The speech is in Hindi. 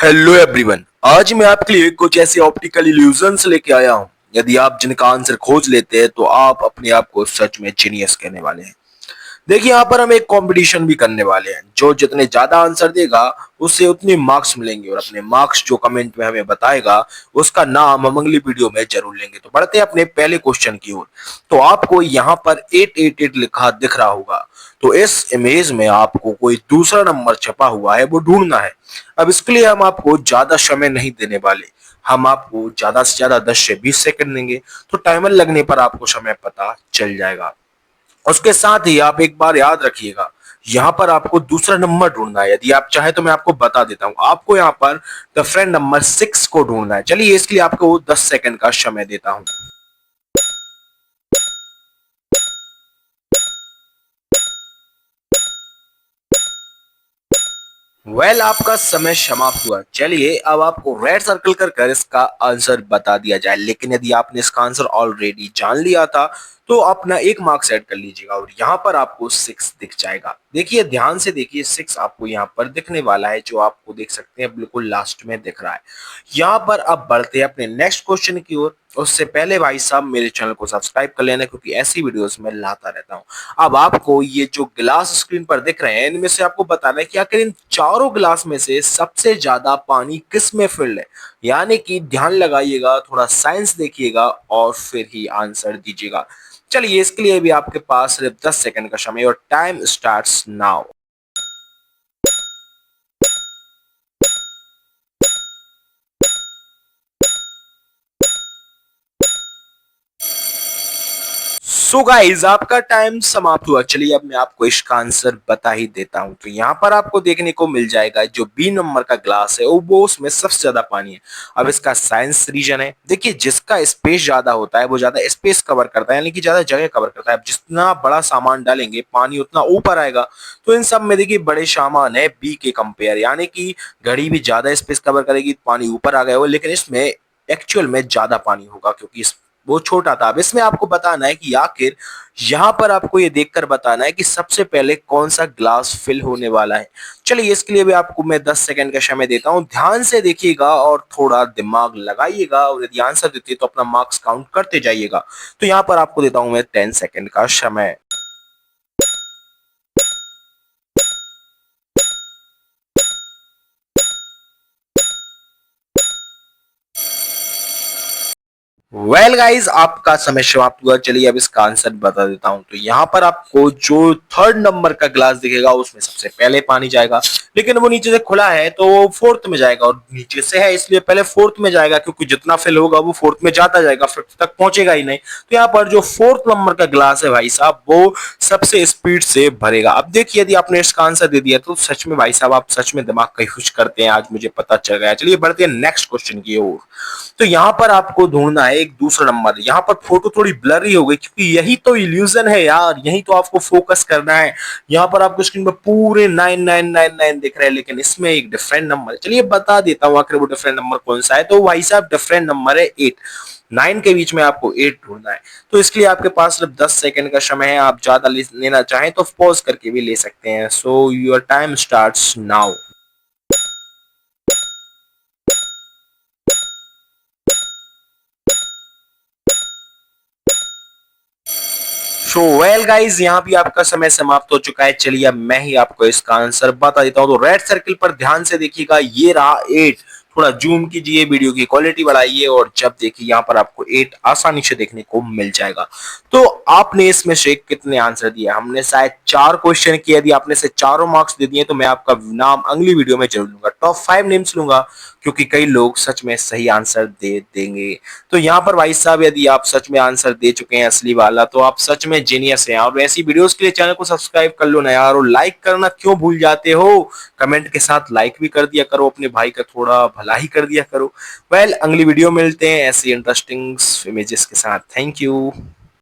Hello everyone. आज मैं आपके लिए कुछ ऐसे ऑप्टिकल इल्यूजन्स लेके आया हूं। यदि आप जिनका आंसर खोज लेते हैं तो आप अपने आप को सच में जीनियस कहने वाले हैं। देखिए, यहाँ पर हम एक कंपटीशन भी करने वाले हैं। जो जितने ज्यादा आंसर देगा उससे उतने मार्क्स मिलेंगे, और अपने मार्क्स जो कमेंट में हमें बताएगा उसका नाम हम अगली वीडियो में जरूर लेंगे। तो बढ़ते हैं अपने पहले क्वेश्चन की ओर। तो आपको यहाँ पर 888 लिखा दिख रहा होगा। तो इस इमेज में आपको कोई दूसरा नंबर छपा हुआ है, वो ढूंढना है। अब इसके लिए हम आपको ज्यादा समय नहीं देने वाले। हम आपको ज्यादा से ज्यादा 10 से 20 सेकंड देंगे। तो टाइमर लगने पर आपको समय पता चल जाएगा। उसके साथ ही आप एक बार याद रखिएगा, यहाँ पर आपको दूसरा नंबर ढूंढना है। यदि आप चाहे तो मैं आपको बता देता हूँ। आपको यहाँ पर द फ्रेंड नंबर 6 को ढूंढना है। चलिए, इसके लिए आपको 10 सेकंड का समय देता हूँ। आपका समय समाप्त हुआ। चलिए, अब आपको रेड सर्कल कर कर इसका आंसर बता दिया जाए। लेकिन यदि आपने इसका आंसर ऑलरेडी जान लिया था तो अपना एक मार्क्स ऐड कर लीजिएगा, और यहाँ पर आपको 6 दिख जाएगा। देखिए, ध्यान से देखिए, 6 आपको यहाँ पर दिखने वाला है, जो आपको देख सकते हैं बिल्कुल लास्ट में दिख रहा है। यहाँ पर अब बढ़ते हैं अपने नेक्स्ट क्वेश्चन की ओर। उससे पहले भाई साहब मेरे चैनल को सब्सक्राइब कर लेना, क्योंकि ऐसी वीडियोस में लाता रहता हूँ। अब आपको ये जो गिलास स्क्रीन पर दिख रहे हैं, इनमें से आपको बताना है कि आखिर इन चारों गिलास में से सबसे ज्यादा पानी किस में फिल्ड है। यानी कि ध्यान लगाइएगा, थोड़ा साइंस देखिएगा और फिर ही आंसर दीजिएगा। चलिए, इसके लिए भी आपके पास सिर्फ 10 सेकंड का समय, और time starts now. So guys, आपका टाइम समाप्त हुआ। चलिए, अब मैं आपको इसका आंसर बता ही देता हूं। तो यहाँ पर आपको देखने को मिल जाएगा, जो बी नंबर का ग्लास है वो उसमें सबसे ज्यादा पानी है। अब इसका साइंस रीजन है। देखिए, जिसका स्पेस ज्यादा होता है वो ज्यादा स्पेस कवर करता है, यानी कि ज्यादा जगह कवर करता है। अब जितना बड़ा सामान डालेंगे पानी उतना ऊपर आएगा। तो इन सब में देखिए बड़े सामान है बी के कंपेयर, यानी कि घड़ी भी ज्यादा स्पेस कवर करेगी, पानी ऊपर आ गया हो, लेकिन इसमें एक्चुअल में ज्यादा पानी होगा, क्योंकि वो छोटा था। अब इसमें आपको बताना है कि आखिर यहाँ पर आपको ये देखकर बताना है कि सबसे पहले कौन सा ग्लास फिल होने वाला है। चलिए, इसके लिए भी आपको मैं 10 सेकंड का समय देता हूँ। ध्यान से देखिएगा और थोड़ा दिमाग लगाइएगा, और यदि आंसर देते तो अपना मार्क्स काउंट करते जाइएगा। तो यहाँ पर आपको देता हूँ मैं 10 सेकंड का समय। गाइज, आपका समय समाप्त हुआ। चलिए, अब इसका आंसर बता देता हूं। तो यहाँ पर आपको जो थर्ड नंबर का ग्लास दिखेगा उसमें सबसे पहले पानी जाएगा, लेकिन वो नीचे से खुला है तो वो फोर्थ में जाएगा, और नीचे से है इसलिए पहले फोर्थ में जाएगा, क्योंकि जितना फिल होगा वो फोर्थ में जाता जाएगा, फिफ्थ तक पहुंचेगा ही नहीं। तो यहाँ पर जो फोर्थ नंबर का ग्लास है भाई साहब, वो सबसे स्पीड से भरेगा। अब देखिए, यदि आपने इसका आंसर दे दिया तो सच में भाई साहब आप सच में दिमाग का यूज करते हैं, आज मुझे पता चल गया। चलिए, बढ़ते हैं नेक्स्ट क्वेश्चन की ओर। तो यहाँ पर आपको ढूंढना है एक दूसरा नंबर। यहाँ पर फोटो थोड़ी ब्लरी हो गई, क्योंकि यही तो इल्यूजन है यार, यही तो आपको फोकस करना है। यहाँ पर आपको स्क्रीन पर पूरे 9999 दिख रहे हैं, लेकिन इसमें एक डिफरेंट नंबर है। चलिए, बता देता हूँ आखिर वो डिफरेंट नंबर कौन सा है। तो भाई साहब, डिफरेंट नंबर है 8। 9 के बीच में आपको 8 ढूंढना है। तो इसके लिए आपके पास सिर्फ 10 सेकंड का समय है। आप ज्यादा लेना चाहें तो पॉज करके भी ले सकते हैं। So your time starts now. Guys, यहाँ भी आपका समय समाप्त हो चुका है। चलिए, अब मैं ही आपको इसका आंसर बता देता हूँ। तो रेड सर्कल पर ध्यान से देखिएगा, ये रहा 8। थोड़ा जूम कीजिए, वीडियो की क्वालिटी बढ़ाइए, और जब देखिए यहाँ पर आपको 8 आसानी से देखने को मिल जाएगा। तो आपने इसमें से कितने आंसर दिए? हमने शायद 4 क्वेश्चन किए। यदि आपने से चारों मार्क्स दे दिए तो मैं आपका नाम अगली वीडियो में जरूर लूंगा, टॉप 5 नेम्स लूंगा, क्योंकि कई लोग सच में सही आंसर दे देंगे। तो यहाँ पर भाई साहब, यदि आप सच में आंसर दे चुके हैं असली वाला, तो आप सच में जीनियस हैं। और ऐसी वीडियोस के लिए चैनल को सब्सक्राइब कर लो ना यार, और लाइक करना क्यों भूल जाते हो? कमेंट के साथ लाइक भी कर दिया करो, अपने भाई का थोड़ा भला ही कर दिया करो। अगली वीडियो मिलते हैं ऐसी इंटरेस्टिंग इमेजेस के साथ। Thank you.